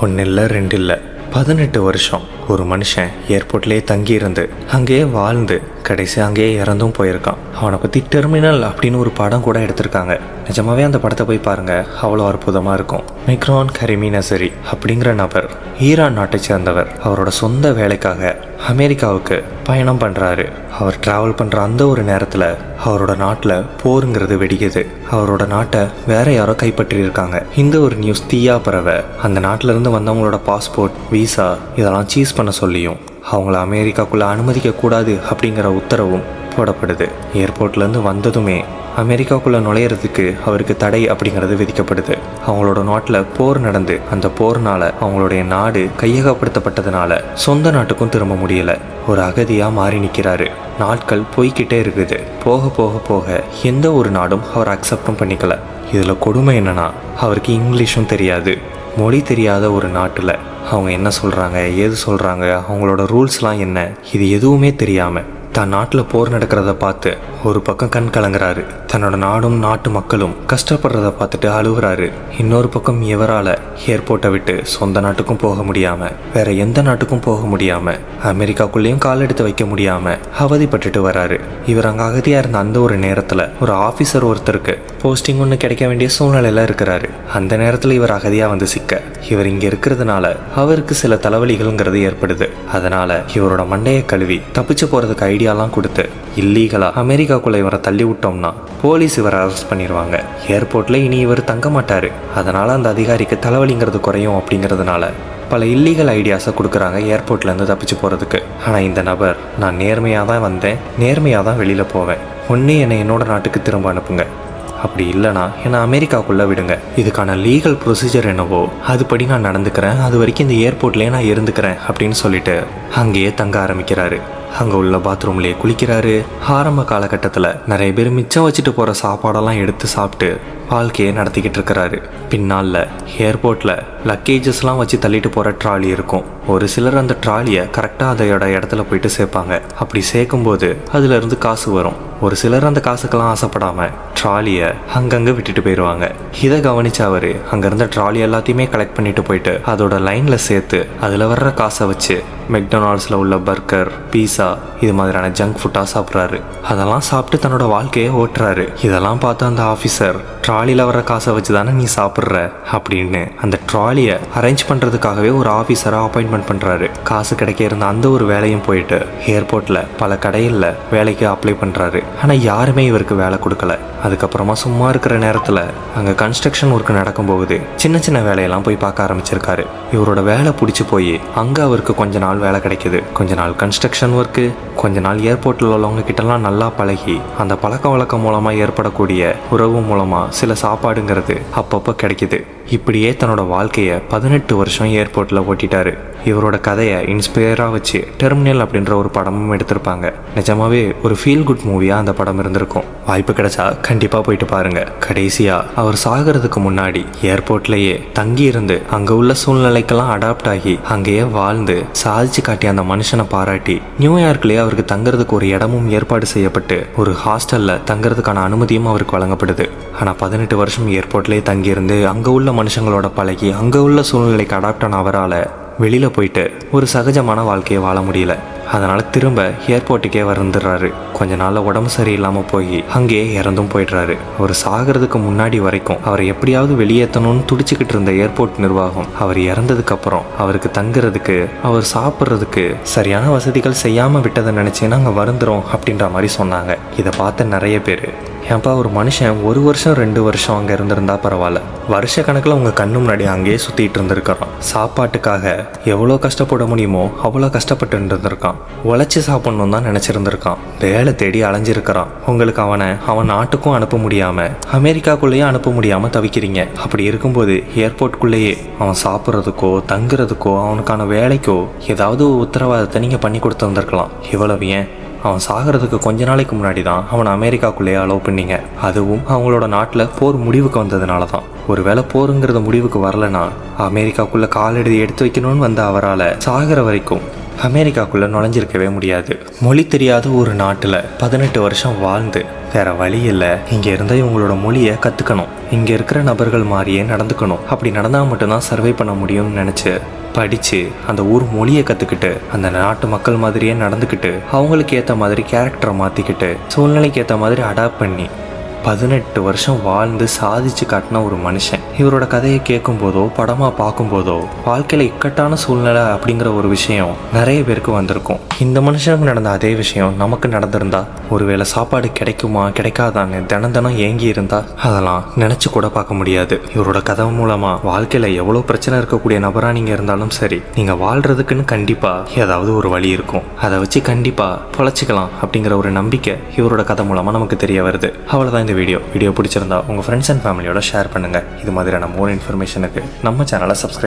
ஒன்று இல்லை ரெண்டு இல்லை 18 வருஷம் ஒரு மனுஷன் ஏர்போர்ட்லேயே தங்கியிருந்து அங்கேயே வாழ்ந்து கடைசி அங்கேயே இறந்தும் போயிருக்கான். அவனை பற்றி டெர்மினல் அப்படின்னு ஒரு படம் கூட எடுத்திருக்காங்க. நிஜமாவே அந்த படத்தை போய் பாருங்க, அவ்வளோ அற்புதமாக இருக்கும். மெக்ரான் கரிமி நசரி அப்படிங்கிற நபர் ஈரான் நாட்டை சேர்ந்தவர். அவரோட சொந்த வேலைக்காக அமெரிக்காவுக்கு பயணம் பண்ணுறாரு. அவர் ட்ராவல் பண்ணுற அந்த ஒரு நேரத்தில் அவரோட நாட்டில் போருங்கிறது வெடிக்குது. அவரோட நாட்டை வேற யாரோ கைப்பற்றியிருக்காங்க. இந்த ஒரு நியூஸ் தீயா பரவ அந்த நாட்டிலேருந்து வந்தவங்களோட பாஸ்போர்ட், விசா இதெல்லாம் சீஸ் பண்ண சொல்லியும் அவங்கள அமெரிக்காக்குள்ளே அனுமதிக்கக்கூடாது அப்படிங்கிற உத்தரவும் போடப்படுது. ஏர்போர்ட்லேருந்து வந்ததுமே அமெரிக்காவுக்குள்ளே நுழையிறதுக்கு அவருக்கு தடை அப்படிங்கிறது விதிக்கப்படுது. அவங்களோட நாட்டில் போர் நடந்து அந்த போர்னால அவங்களுடைய நாடு கையகப்படுத்தப்பட்டதுனால சொந்த நாட்டுக்கும் திரும்ப முடியல. ஒரு அகதியாக மாறி நிற்கிறாரு. நாட்கள் போய்கிட்டே இருக்குது. போக போக போக எந்த ஒரு நாடும் அவர் அக்செப்டும் பண்ணிக்கல. இதில் கொடுமை என்னன்னா, அவருக்கு இங்கிலீஷும் தெரியாது. மொழி தெரியாத ஒரு நாட்டில் அவங்க என்ன சொல்கிறாங்க, ஏது சொல்கிறாங்க, அவங்களோட ரூல்ஸ்லாம் என்ன, இது எதுவுமே தெரியாமல் தன் நாட்டில் போர் நடக்கிறத பார்த்து ஒரு பக்கம் கண் கலங்குறாரு. தன்னோட நாடும் நாட்டு மக்களும் கஷ்டப்படுறத பார்த்துட்டு அழுகுறாரு. இன்னொரு பக்கம் இவரால் ஏர்போர்ட்டை விட்டு சொந்த நாட்டுக்கும் போக முடியாமல், வேற எந்த நாட்டுக்கும் போக முடியாமல், அமெரிக்காக்குள்ளேயும் கால் எடுத்து வைக்க முடியாமல் அவதிப்பட்டுட்டு வராரு. இவர் அங்கே அகதியாக இருந்த அந்த ஒரு நேரத்தில் ஒரு ஆஃபீஸர் ஒருத்தருக்கு போஸ்டிங் ஒன்று கிடைக்க வேண்டிய சூழ்நிலையில் இருக்கிறாரு. அந்த நேரத்தில் இவர் அகதியாக வந்து சிக்க இவர் இங்கே இருக்கிறதுனால அவருக்கு சில தலைவலிகள்ங்கிறது ஏற்படுது. அதனால இவரோட மண்டையை கழுவி தப்பிச்சு போகிறதுக்கு ஐடியாலாம் கொடுத்து இல்லீகலா அமெரிக்காக்குள்ள இவரை தள்ளி விட்டோம்னா போலீஸ் இவரை அரெஸ்ட் பண்ணிடுவாங்க. ஏர்போர்ட்ல இனி இவர் தங்க மாட்டாரு. அதனால அந்த அதிகாரிக்கு தலைவலிங்கிறது குறையும் அப்படிங்கிறதுனால பல இல்லீகல் ஐடியாஸை கொடுக்குறாங்க ஏர்போர்ட்லேருந்து தப்பிச்சு போகிறதுக்கு. ஆனால் இந்த நபர், நான் நேர்மையாக தான் வந்தேன், நேர்மையாக தான் வெளியில் போவேன், ஒன்று என்னை என்னோட நாட்டுக்கு திரும்ப அனுப்புங்க, அப்படி இல்லைனா என்னை அமெரிக்காவுக்குள்ளே விடுங்க, இதுக்கான லீகல் ப்ரொசீஜர் என்னவோ அதுபடி நான் நடந்துக்கிறேன், அது வரைக்கும் இந்த ஏர்போர்ட்லேயே நான் இருந்துக்கிறேன் அப்படின்னு சொல்லிட்டு அங்கேயே தங்க ஆரம்பிக்கிறாரு. அங்கே உள்ள பாத்ரூம்லேயே குளிக்கிறாரு. ஆரம்ப காலகட்டத்தில் நிறைய பேர் மிச்சம் வச்சுட்டு போகிற சாப்பாடெல்லாம் எடுத்து சாப்பிட்டு வாழ்க்கையை நடத்திக்கிட்டு இருக்கிறாரு. பின்னால் ஏர்போர்ட்டில் லக்கேஜஸ்லாம் வச்சு தள்ளிட்டு போகிற ட்ராலி இருக்கும். ஒரு சிலர் அந்த ட்ராலியை கரெக்டாக அதோட இடத்துல போயிட்டு சேர்ப்பாங்க. அப்படி சேர்க்கும்போது அதுலேருந்து காசு வரும். ஒரு சிலர் அந்த காசுக்கெல்லாம் ஆசைப்படாமல் ட்ராலியை அங்கங்கே விட்டுட்டு போயிடுவாங்க. இதை கவனிச்ச அவர் அங்கேருந்த ட்ராலி எல்லாத்தையுமே கலெக்ட் பண்ணிட்டு போயிட்டு அதோட லைனில் சேர்த்து அதில் வர்ற காசை வச்சு மெக்டொனால்ட்ஸில் உள்ள பர்கர், பீஸா இது மாதிரியான ஜங்க் ஃபுட்டாக சாப்பிட்றாரு. அதெல்லாம் சாப்பிட்டு தன்னோட வாழ்க்கையை ஓட்டுறாரு. இதெல்லாம் பார்த்து அந்த ஆஃபீஸர், ட்ராலியில் வர காசை வச்சு தானே நீ சாப்பிட்ற அப்படின்னு அந்த ட்ராலியை அரேஞ்ச் பண்ணுறதுக்காகவே ஒரு ஆஃபீஸரை அப்பாயின்மெண்ட் பண்ணுறாரு. காசு கிடைக்க இருந்த அந்த ஒரு வேலையும் போயிட்டு ஏர்போர்ட்டில் பல கடைகளில் வேலைக்கு அப்ளை பண்ணுறாரு. ஆனால் யாருமே இவருக்கு வேலை கொடுக்கல. அதுக்கப்புறமா சும்மா இருக்கிற நேரத்தில் அங்கே கன்ஸ்ட்ரக்ஷன் ஒர்க் நடக்கும்போது சின்ன சின்ன வேலையெல்லாம் போய் பார்க்க ஆரம்பிச்சிருக்காரு. இவரோட வேலை பிடிச்சி போய் அங்கே அவருக்கு கொஞ்ச நாள் வேலை கிடைக்குது. கொஞ்ச நாள் கன்ஸ்ட்ரக்ஷன் ஒர்க்கு, கொஞ்ச நாள் ஏர்போர்ட்டில் உள்ளவங்க கிட்டலாம் நல்லா பழகி அந்த பழக்க வழக்கம் மூலமாக ஏற்படக்கூடிய உறவு மூலமாக சில சாப்பாடுங்கிறது அப்பப்போ கிடைக்குது. இப்படியே தன்னோட வாழ்க்கையை 18 வருஷம் ஏர்போர்ட்டில் ஓட்டிட்டாரு. இவரோட கதையை இன்ஸ்பயராக வச்சு டெர்மினல் அப்படின்ற ஒரு படமும் எடுத்திருப்பாங்க. நிஜமாவே ஒரு ஃபீல் குட் மூவியாக அந்த படம் இருந்திருக்கும். வாய்ப்பு கிடைச்சா கண்டிப்பாக போயிட்டு பாருங்க. கடைசியாக அவர் சாகிறதுக்கு முன்னாடி ஏர்போர்ட்லேயே தங்கி இருந்து அங்கே உள்ள சூழ்நிலைக்கெல்லாம் அடாப்ட் ஆகி அங்கேயே வாழ்ந்து சாதிச்சு காட்டி அந்த மனுஷனை பாராட்டி நியூயார்க்லேயே அவருக்கு தங்குறதுக்கு ஒரு இடமும் ஏற்பாடு செய்யப்பட்டு ஒரு ஹாஸ்டலில் தங்குறதுக்கான அனுமதியும் அவருக்கு வழங்கப்படுது. ஆனால் 18 வருஷம் ஏர்போர்ட்லேயே தங்கியிருந்து அங்கே உள்ள மனுஷங்களோட பழகி அங்கே உள்ள சூழ்நிலைக்கு அடாப்ட் ஆன அவரால் வெளியில் போயிட்டு ஒரு சகஜமான வாழ்க்கையை வாழ முடியல. அதனால் திரும்ப ஏர்போர்ட்டுக்கே வந்துடுறாரு. கொஞ்ச நாளில் உடம்பு சரியில்லாமல் போய் அங்கேயே இறந்தும் போயிடுறாரு. அவர் சாகிறதுக்கு முன்னாடி வரைக்கும் அவரை எப்படியாவது வெளியேற்றணும்னு துடிச்சுக்கிட்டு இருந்த ஏர்போர்ட் நிர்வாகம் அவர் இறந்ததுக்கப்புறம் அவருக்கு தங்குறதுக்கு, அவர் சாப்பிட்றதுக்கு சரியான வசதிகள் செய்யாமல் விட்டதை நினச்சேன்னா அங்கே வருந்துரும் அப்படின்ற மாதிரி சொன்னாங்க. இதை பார்த்த நிறைய பேர், ஏன்ப்பா ஒரு மனுஷன் 1 வருஷம் 2 வருஷம் அங்கே இருந்திருந்தா பரவாயில்ல, வருஷ கணக்கில் உங்கள் கண்ணு முன்னாடி அங்கேயே சுற்றிட்டு இருந்திருக்கிறான். சாப்பாட்டுக்காக எவ்வளோ கஷ்டப்பட முடியுமோ அவ்வளோ கஷ்டப்பட்டு இருந்திருக்கான். உழைச்சி சாப்பிட்ணும் தான் நினச்சிருந்திருக்கான். வேலை தேடி அலைஞ்சிருக்கிறான். உங்களுக்கு அவன் நாட்டுக்கும் அனுப்ப முடியாமல் அமெரிக்காக்குள்ளேயே அனுப்ப முடியாமல் தவிக்கிறீங்க. அப்படி இருக்கும்போது ஏர்போர்ட்குள்ளேயே அவன் சாப்பிட்றதுக்கோ தங்குறதுக்கோ அவனுக்கான வேலைக்கோ ஏதாவது உத்தரவாதத்தை நீங்கள் பண்ணி கொடுத்துருந்துருக்கலாம். இவ்வளவு ஏன், அவன் சாகிறதுக்கு கொஞ்ச நாளைக்கு முன்னாடி தான் அவனை அமெரிக்காக்குள்ளேயே அலோவ் பண்ணிங்க. அதுவும் அவங்களோட நாட்டில் போர் முடிவுக்கு வந்ததுனால தான். ஒருவேளை போருங்கிறது முடிவுக்கு வரலனா அமெரிக்காக்குள்ளே காலெடுத்து எடுத்து வைக்கணும்னு வந்த அவரால் சாகிற வரைக்கும் அமெரிக்காக்குள்ளே நுழைஞ்சிருக்கவே முடியாது. மொழி தெரியாத ஒரு நாட்டில் 18 வருஷம் வாழ்ந்து வேற வழி இல்லை, இங்க இருந்த இவங்களோட மொழியை கத்துக்கணும், இங்க இருக்கிற நபர்கள் மாதிரியே நடந்துக்கணும், அப்படி நடந்தா மட்டும்தான் சர்வை பண்ண முடியும்னு நினைச்சு படித்து அந்த ஊர் மொழியை கற்றுக்கிட்டு அந்த நாட்டு மக்கள் மாதிரியே நடந்துக்கிட்டு அவங்களுக்கு ஏற்ற மாதிரி கேரக்டரை மாற்றிக்கிட்டு சூழ்நிலைக்கு ஏற்ற மாதிரி அடாப்ட் பண்ணி 18 வருஷம் வாழ்ந்து சாதிச்சு காட்டின ஒரு மனுஷன். இவரோட கதையை கேட்கும் போதோ படமாக பார்க்கும்போதோ வாழ்க்கையில் இக்கட்டான சூழ்நிலை அப்படிங்கிற ஒரு விஷயம் நிறைய பேருக்கு வந்திருக்கும். இந்த மனுஷனுக்கு நடந்த அதே விஷயம் நமக்கு நடந்திருந்தா ஒருவேளை சாப்பாடு கிடைக்குமா கிடைக்காதான்னு தினம் ஏங்கி இருந்தா அதெல்லாம் நினச்சி கூட பார்க்க முடியாது. இவரோட கதை மூலமாக வாழ்க்கையில் எவ்வளோ பிரச்சனை இருக்கக்கூடிய நபராக நீங்கள் இருந்தாலும் சரி, நீங்கள் வாழ்கிறதுக்குன்னு கண்டிப்பாக ஏதாவது ஒரு வழி இருக்கும், அதை வச்சு கண்டிப்பாக பொழைச்சிக்கலாம் அப்படிங்கிற ஒரு நம்பிக்கை இவரோட கதை மூலமாக நமக்கு தெரிய வருது. அவ்வளோதான் இந்த வீடியோ பிடிச்சிருந்தா உங்கள் ஃப்ரெண்ட்ஸ் அண்ட் ஃபேமிலியோட ஷேர் பண்ணுங்கள். இது மாதிரியான மோர் இன்ஃபர்மேஷனுக்கு நம்ம சேனலை சப்ஸ்கிரைப்